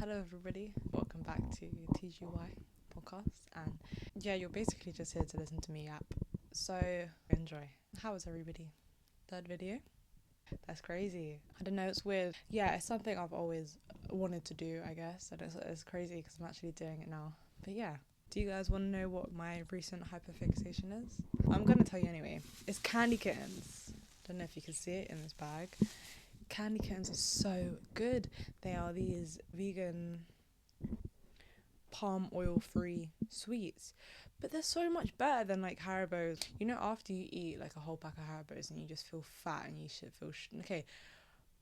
Hello everybody, welcome back to Tgy Podcast, and yeah, you're basically just here to listen to me yap, so enjoy. How is everybody? Third video? That's crazy. I don't know, it's weird. Yeah, it's something I've always wanted to do, I guess, and it's crazy because I'm actually doing it now. But yeah, do you guys want to know what my recent hyperfixation is? I'm gonna tell you anyway. It's candy kittens. Don't know if you can see it in this bag. Candy kittens are so good. They are these vegan, palm oil free sweets, but they're so much better than like Haribo's. You know, after you eat like a whole pack of Haribo's and you just feel fat and you should feel okay.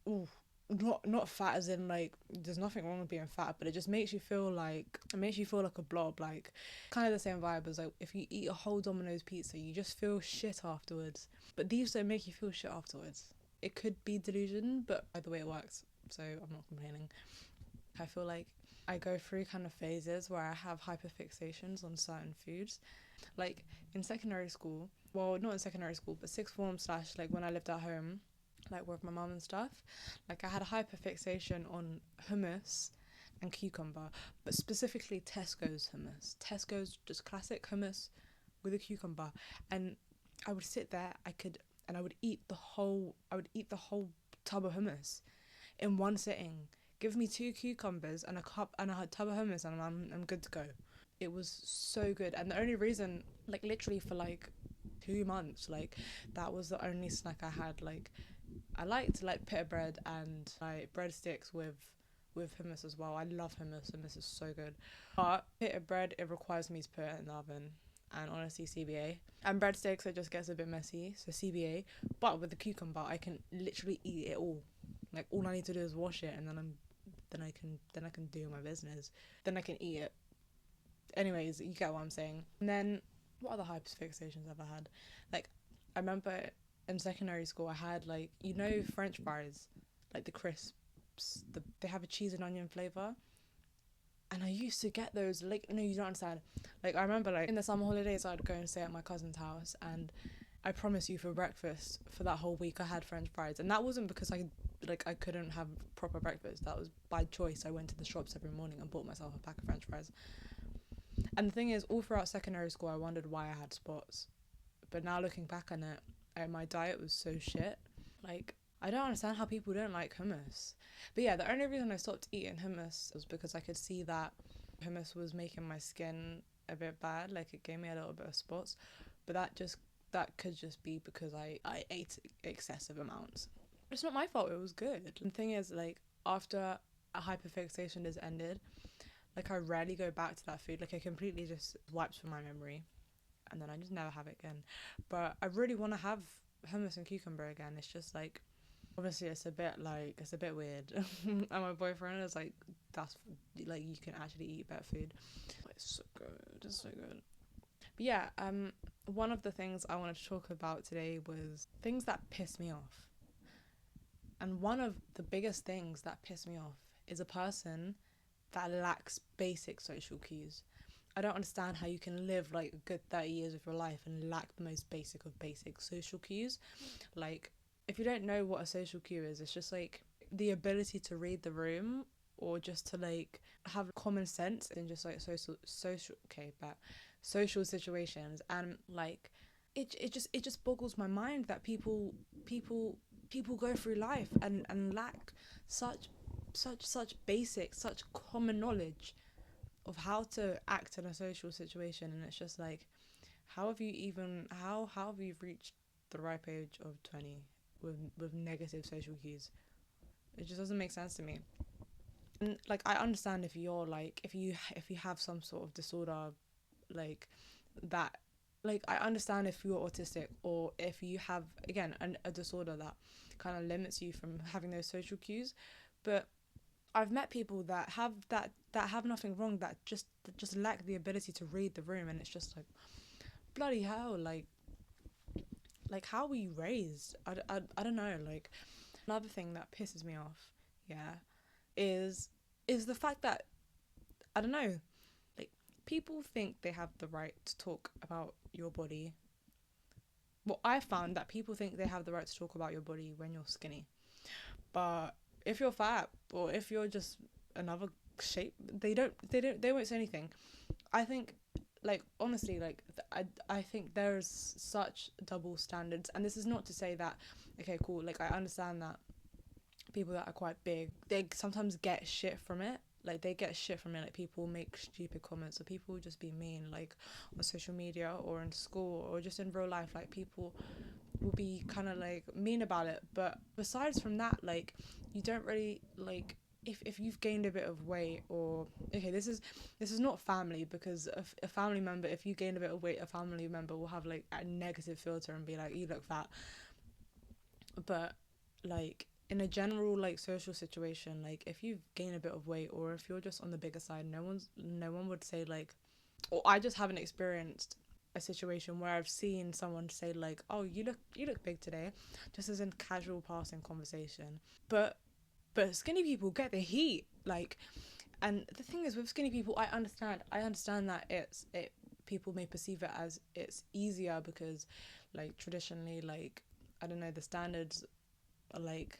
Ooh, not fat as in like there's nothing wrong with being fat, but it just makes you feel like a blob, like kind of the same vibe as like if you eat a whole Domino's pizza, you just feel shit afterwards. But these don't make you feel shit afterwards. It could be delusion, but by the way it works, so I'm not complaining. I feel like I go through kind of phases where I have hyperfixations on certain foods. Like in secondary school, well, not in secondary school, but sixth form / like when I lived at home, like with my mum and stuff, like I had a hyperfixation on hummus and cucumber, but specifically Tesco's hummus. Tesco's just classic hummus with a cucumber, and I would sit there, I would eat the whole tub of hummus in one sitting. Give me 2 cucumbers and a tub of hummus and I'm good to go. It was so good, and the only reason, like literally for like 2 months, like that was the only snack I had. Like I liked like pita bread and like breadsticks with hummus as well. I love hummus. Hummus is so good. But pita bread, it requires me to put it in the oven, and honestly CBA. And breadsticks, it just gets a bit messy, so CBA. But with the cucumber, I can literally eat it all. Like all I need to do is wash it, and then I can do my business. Then I can eat it. Anyways, you get what I'm saying. And then what other hyperfixations have I had? Like I remember in secondary school I had like, you know, French fries, like the crisps. They have a cheese and onion flavour. And I used to get those, like, no, you don't understand. Like, I remember, like, in the summer holidays, I'd go and stay at my cousin's house, and I promise you, for breakfast, for that whole week, I had French fries. And that wasn't because I couldn't have proper breakfast. That was by choice. I went to the shops every morning and bought myself a pack of French fries. And the thing is, all throughout secondary school, I wondered why I had spots. But now looking back on it, my diet was so shit. Like, I don't understand how people don't like hummus. But yeah, the only reason I stopped eating hummus was because I could see that hummus was making my skin a bit bad. Like, it gave me a little bit of spots. But that could just be because I ate excessive amounts. It's not my fault, it was good. The thing is, like, after a hyperfixation is ended, like, I rarely go back to that food. Like, it completely just wipes from my memory, and then I just never have it again. But I really want to have hummus and cucumber again. It's just like, obviously it's a bit weird. And my boyfriend is like, that's like, you can actually eat better food. It's so good. But yeah, one of the things I wanted to talk about today was things that piss me off. And one of the biggest things that piss me off is a person that lacks basic social cues. I don't understand how you can live like a good 30 years of your life and lack the most basic of basic social cues. Like, if you don't know what a social cue is, it's just like the ability to read the room, or just to like have common sense in just like social situations. And like it just boggles my mind that people go through life and lack such basic, such common knowledge of how to act in a social situation. And it's just like, how have you reached the ripe age of 20 with negative social cues? It just doesn't make sense to me. And like, I understand if you're like, if you have some sort of disorder, like that, like I understand if you're autistic, or if you have, again, a disorder that kind of limits you from having those social cues. But I've met people that have nothing wrong, that just lack the ability to read the room. And it's just like, bloody hell, like how were you raised? I don't know. Like, another thing that pisses me off, yeah, is the fact that, I don't know, like, people think they have the right to talk about your body. Well, I found that people think they have the right to talk about your body when you're skinny. But if you're fat, or if you're just another shape. They won't say anything. I think, like, honestly, like, I think there's such double standards, and this is not to say that, okay, cool, like, I understand that people that are quite big, they sometimes get shit from it. Like, they get shit from it. Like, people make stupid comments, or people just be mean, like, on social media or in school or just in real life. Like, people will be kind of like mean about it. But besides from that, like, you don't really like, if you've gained a bit of weight, or okay, this is not family, because a family member, if you gain a bit of weight, a family member will have like a negative filter and be like, you look fat. But like, in a general like social situation, like, if you gain a bit of weight, or if you're just on the bigger side, no one would say like, or I just haven't experienced a situation where I've seen someone say like, oh, you look big today, just as in casual passing conversation. But skinny people get the heat, like, and the thing is with skinny people, I understand that it people may perceive it as it's easier because, like, traditionally, like, I don't know, the standards are like,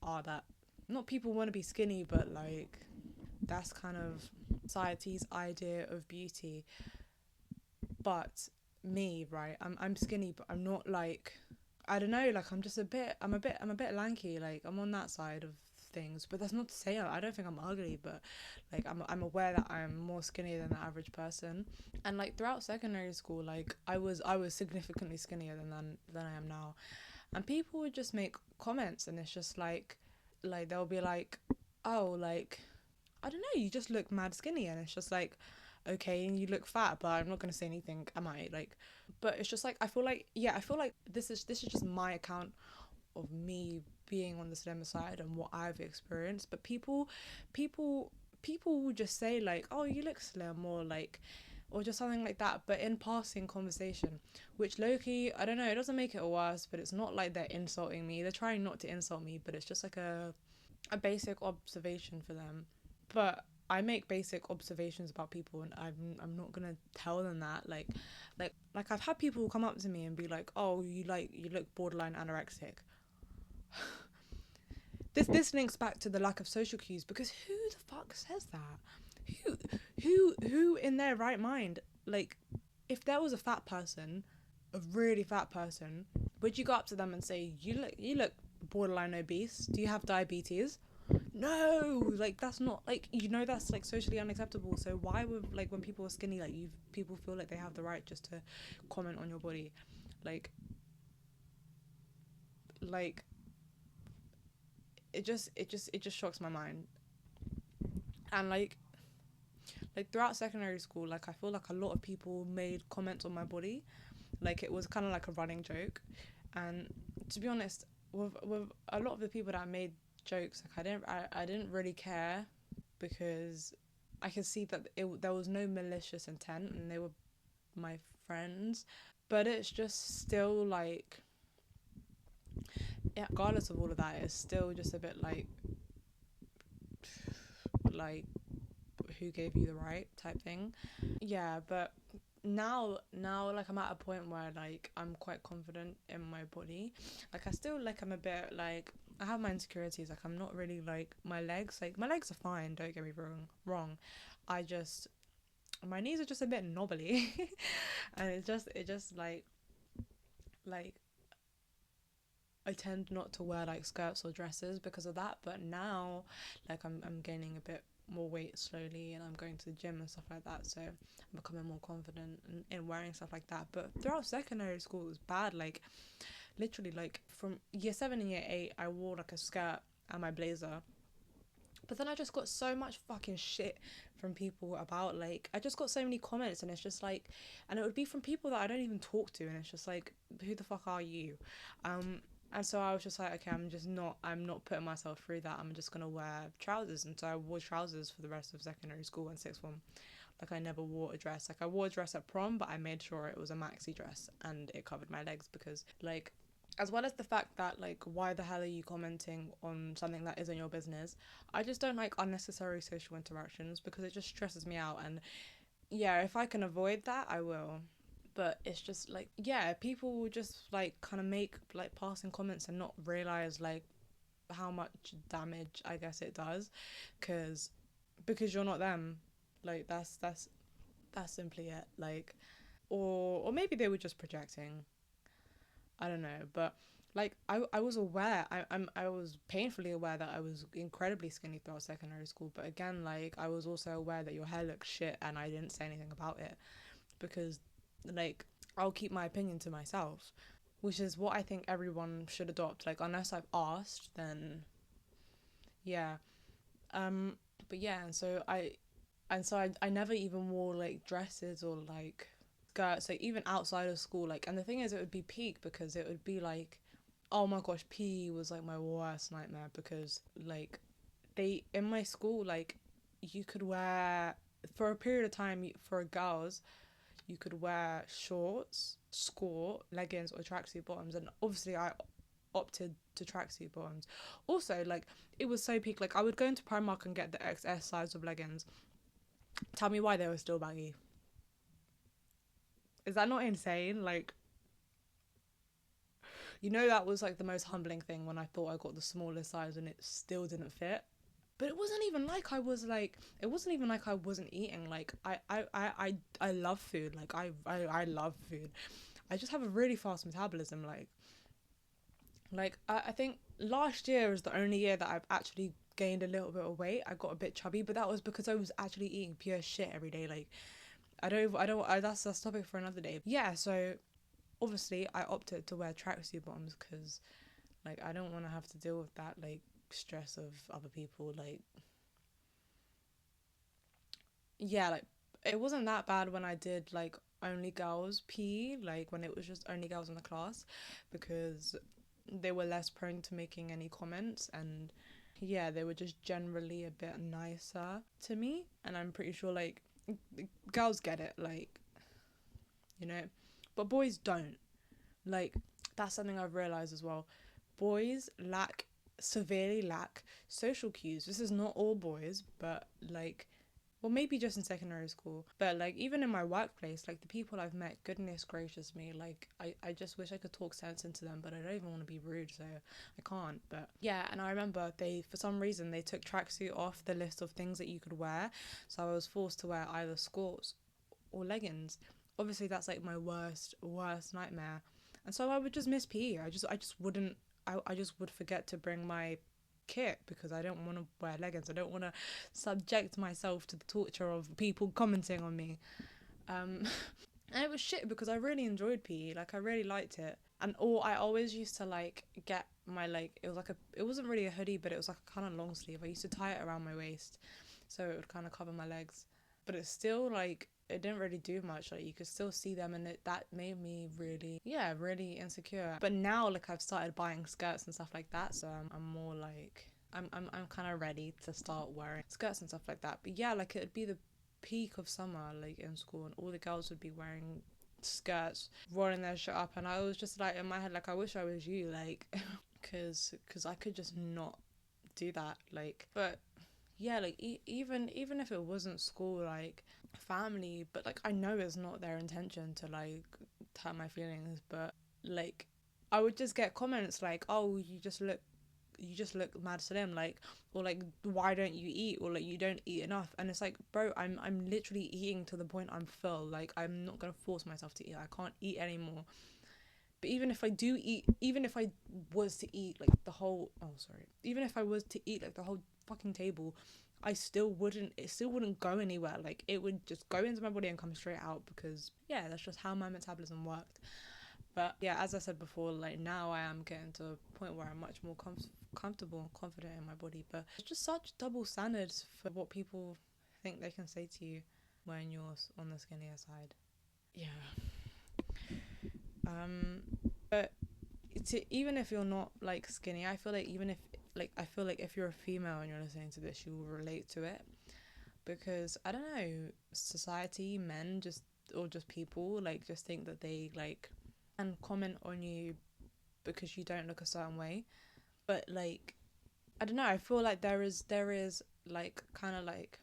are that not people want to be skinny, but like, that's kind of society's idea of beauty. But me, right, I'm skinny, but I'm not like, I don't know, like, I'm a bit lanky, like, I'm on that side of things. But that's not to say I don't think I'm ugly, but like, I'm aware that I'm more skinny than the average person. And like, throughout secondary school, like, I was significantly skinnier than I am now. And people would just make comments, and it's just like they'll be like, oh, like, I don't know, you just look mad skinny. And it's just like, okay, and you look fat, but I'm not gonna say anything, am I? Like, but it's just like, I feel like this is just my account of me being on the slimmer side and what I've experienced. But people people will just say like, oh, you look slim, or like, or just something like that, but in passing conversation, which low-key, I don't know, it doesn't make it worse, but it's not like they're insulting me. They're trying not to insult me, but it's just like a basic observation for them. But I make basic observations about people, and I'm not gonna tell them that, like I've had people come up to me and be like, oh, you look borderline anorexic. This links back to the lack of social cues, because who the fuck says that? Who in their right mind, like, if there was a fat person, a really fat person, would you go up to them and say, you look borderline obese? Do you have diabetes? No, like, that's not, like, that's like socially unacceptable. So why would, like, when people are skinny, like, people feel like they have the right just to comment on your body, like like it just shocks my mind. And like throughout secondary school, like, I feel like a lot of people made comments on my body, like, it was kind of like a running joke. And to be honest, with a lot of the people that made jokes, like, I didn't really care, because I could see that there was no malicious intent, and they were my friends. But it's just still like, yeah, regardless of all of that, it's still just a bit like who gave you the right type thing. Yeah, but now like, I'm at a point where like, I'm quite confident in my body. Like, I still, like, I'm a bit like, I have my insecurities. Like, I'm not really like, my legs are fine, don't get me wrong. I just, my knees are just a bit knobbly. And it just like I tend not to wear like skirts or dresses because of that. But now, like, I'm gaining a bit more weight slowly, and I'm going to the gym and stuff like that, so I'm becoming more confident in wearing stuff like that. But throughout secondary school, it was bad. Like, literally, like, from year 7 and year 8, I wore like a skirt and my blazer. But then I just got so much fucking shit from people about, like, I just got so many comments, and it's just like, and it would be from people that I don't even talk to, and it's just like, who the fuck are you? And so I was just like, okay, I'm not putting myself through that. I'm just gonna wear trousers. And so I wore trousers for the rest of secondary school and sixth form. Like, I never wore a dress. Like, I wore a dress at prom, but I made sure it was a maxi dress and it covered my legs, because, like, as well as the fact that, like, why the hell are you commenting on something that isn't your business? I just don't like unnecessary social interactions, because it just stresses me out. And yeah, if I can avoid that, I will. But it's just like, yeah, people will just like kind of make like passing comments and not realize like how much damage, I guess, it does. Because because you're not them. Like that's simply it. Like, or maybe they were just projecting. I don't know, but like I was aware. I was painfully aware that I was incredibly skinny throughout secondary school. But again, like I was also aware that your hair looks shit, and I didn't say anything about it because, like, I'll keep my opinion to myself, which is what I think everyone should adopt. Like, unless I've asked, then yeah. Um, but yeah, and so I never even wore like dresses or like skirts, like even outside of school. Like, and the thing is, it would be peak because it would be like, oh my gosh, PE was like my worst nightmare because like they in my school like you could wear for a period of time for girls you could wear shorts, skort, leggings, or tracksuit bottoms, and obviously I opted to tracksuit bottoms. Also, like it was so peak. Like I would go into Primark and get the XS size of leggings. Tell me why they were still baggy. Is that not insane? Like, you know, that was like the most humbling thing when I thought I got the smallest size and it still didn't fit. But it wasn't even like I was like, it wasn't even like I wasn't eating. Like I love food. Like I love food. I just have a really fast metabolism. I think last year was the only year that I've actually gained a little bit of weight. I got a bit chubby, but that was because I was actually eating pure shit every day. Like that's a topic for another day. Yeah, so obviously I opted to wear tracksuit bottoms because like I don't want to have to deal with that like stress of other people. Like yeah, like it wasn't that bad when I did like only girls PE, like when it was just only girls in the class, because they were less prone to making any comments, and yeah, they were just generally a bit nicer to me. And I'm pretty sure like girls get it, like, you know, but boys don't. Like, that's something I've realized as well. Boys severely lack social cues. This is not all boys, but like, well, maybe just in secondary school, but like even in my workplace, like the people I've met, goodness gracious me, like I just wish I could talk sense into them, but I don't even want to be rude, so I can't. But yeah, and I remember they, for some reason, they took tracksuit off the list of things that you could wear, so I was forced to wear either skirts or leggings. Obviously, that's like my worst nightmare, and so I would just miss PE. I just wouldn't. I just would forget to bring my kit because I don't want to wear leggings. I don't want to subject myself to the torture of people commenting on me. Um, and it was shit because I really enjoyed PE. Like I really liked it. And or I always used to like get my like it wasn't really a hoodie, but it was like a kind of long sleeve. I used to tie it around my waist so it would kind of cover my legs. But it's still like it didn't really do much. Like you could still see them, and that made me really insecure. But now like I've started buying skirts and stuff like that, so I'm more like I'm kind of ready to start wearing skirts and stuff like that. But yeah, like it'd be the peak of summer like in school, and all the girls would be wearing skirts, rolling their shit up, and I was just like in my head like I wish I was you, like because I could just not do that. Like, but yeah, like even if it wasn't school, like family, but like I know it's not their intention to like hurt my feelings, but like I would just get comments like, oh, you just look mad slim, like, or like why don't you eat, or like you don't eat enough. And it's like, bro, I'm literally eating to the point I'm full. Like I'm not gonna force myself to eat. I can't eat anymore. But even if I do eat, even if I was to eat like the whole, oh sorry, even if I was to eat like the whole fucking table, it still wouldn't go anywhere. Like it would just go into my body and come straight out because yeah, that's just how my metabolism worked. But yeah, as I said before, like now I am getting to a point where I'm much more comfortable and confident in my body. But it's just such double standards for what people think they can say to you when you're on the skinnier side. Yeah. Um, but even if you're not like skinny, I feel like I feel like if you're a female and you're listening to this, you will relate to it because I don't know, society, men, just people like just think that they like and comment on you because you don't look a certain way. But like I don't know, I feel like there is like kind of like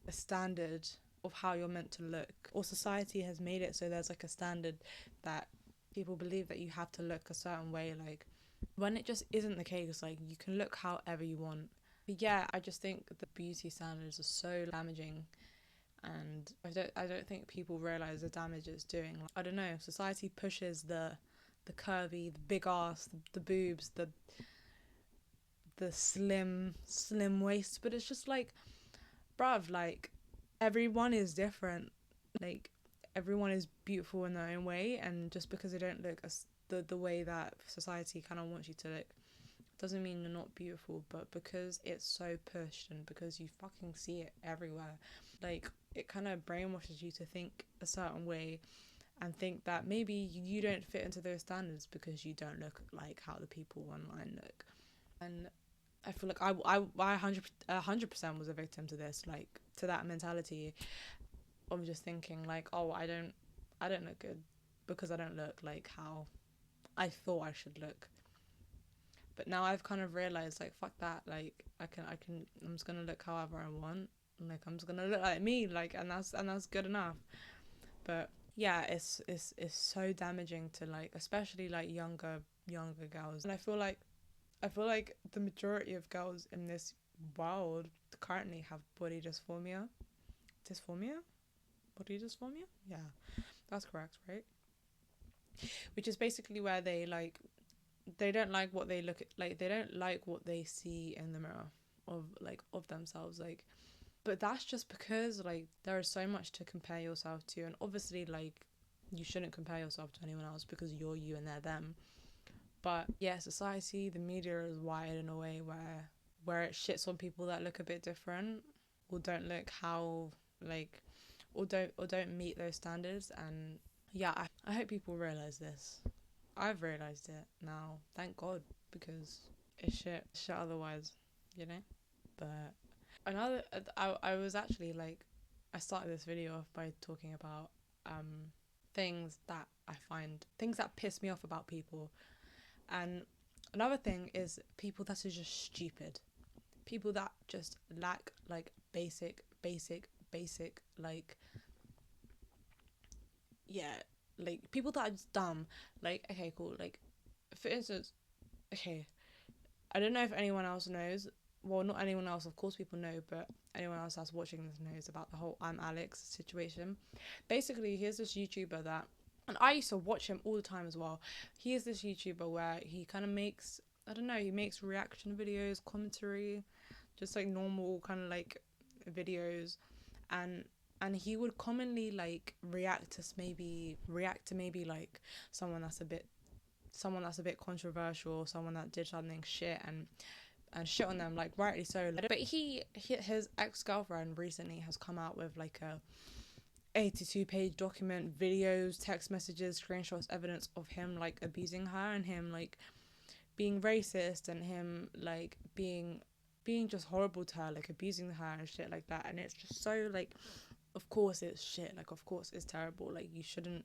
a standard of how you're meant to look, or society has made it so there's like a standard that people believe that you have to look a certain way, like when it just isn't the case. Like you can look however you want. But yeah, I just think the beauty standards are so damaging, and I don't think people realize the damage it's doing. Like, I don't know, society pushes the curvy, the big ass, the boobs, the slim waist, but it's just like, bruv, like, everyone is different. Like, everyone is beautiful in their own way, and just because they don't look as the way that society kind of wants you to look doesn't mean you're not beautiful. But because it's so pushed and because you fucking see it everywhere, like, it kind of brainwashes you to think a certain way and think that maybe you don't fit into those standards because you don't look like how the people online look. And I feel like I 100% was a victim to this, like, to that mentality of just thinking like, oh, I don't look good because I don't look like how I thought I should look. But now I've kind of realized, like, fuck that, like, I'm just gonna look however I want, like, I'm just gonna look like me, like, and that's good enough. But yeah, it's so damaging to, like, especially like younger girls. And I feel like the majority of girls in this world currently have body dysphoria. Body dysphoria? Yeah, that's correct, right? Which is basically where they don't like what they look at, like, they don't like what they see in the mirror of themselves, like. But that's just because, like, there is so much to compare yourself to, and obviously, like, you shouldn't compare yourself to anyone else because you're you and they're them. But yeah, society, the media is wired in a way where it shits on people that look a bit different or don't look how, like, or don't meet those standards. And yeah, I hope people realize this. I've realized it now, thank God, because it's shit otherwise, you know. But another, I was actually like, I started this video off by talking about things that piss me off about people. And another thing is people that are just stupid. People that just lack, like, basic, like, yeah, like, people that are just dumb. Like, okay, cool. Like, for instance, okay, I don't know if anyone else knows. Well, not anyone else, of course people know, but anyone else that's watching this knows about the whole I'm Alex situation. Basically, here's this YouTuber that, and I used to watch him all the time as well. He is this YouTuber where he kind of makes, I don't know, he makes reaction videos, commentary, just like normal kind of like videos, and he would commonly like react to maybe like someone that's a bit controversial, someone that did something shit, and shit on them, like, rightly so. But his ex-girlfriend recently has come out with like a 82-page document, videos, text messages, screenshots, evidence of him like abusing her and him like being racist and him like being just horrible to her, like abusing her and shit like that. And it's just so like, of course it's shit, like, of course it's terrible, like, you shouldn't,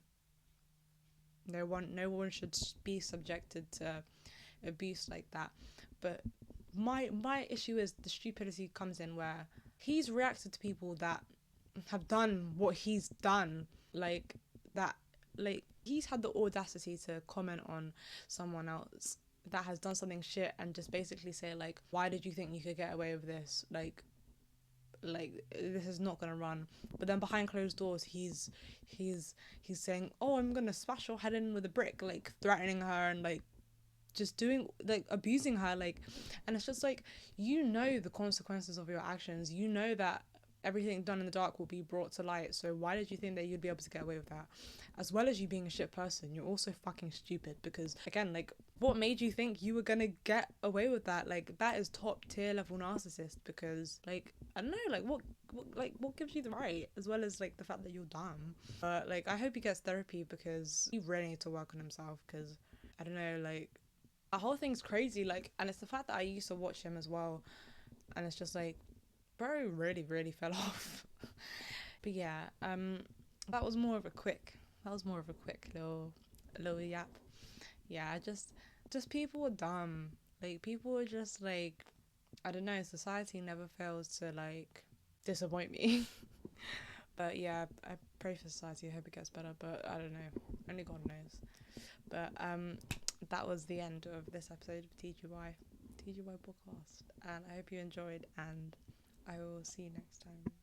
no one should be subjected to abuse like that. But my issue is the stupidity comes in where he's reacted to people that have done what he's done, like that, like, he's had the audacity to comment on someone else that has done something shit and just basically say like, why did you think you could get away with this, like this is not gonna run. But then behind closed doors he's saying, oh, I'm gonna smash your head in with a brick, like threatening her and like just doing, like, abusing her, like. And it's just like, you know the consequences of your actions, you know that everything done in the dark will be brought to light, so why did you think that you'd be able to get away with that? As well as you being a shit person, you're also fucking stupid, because again, like, what made you think you were gonna get away with that? Like, that is top tier level narcissist, because like, I don't know, like, what gives you the right, as well as like the fact that you're dumb. But like, I hope he gets therapy, because he really needs to work on himself, because I don't know, like, the whole thing's crazy, like. And it's the fact that I used to watch him as well, and it's just like, bro really fell off. But yeah, that was more of a quick little yap. Yeah, just people are dumb, like, people are just like, I don't know, society never fails to like disappoint me. But yeah, I pray for society, I hope it gets better, but I don't know, only God knows. But that was the end of this episode of Tgy Tgy Pod podcast, and I hope you enjoyed, and I will see you next time.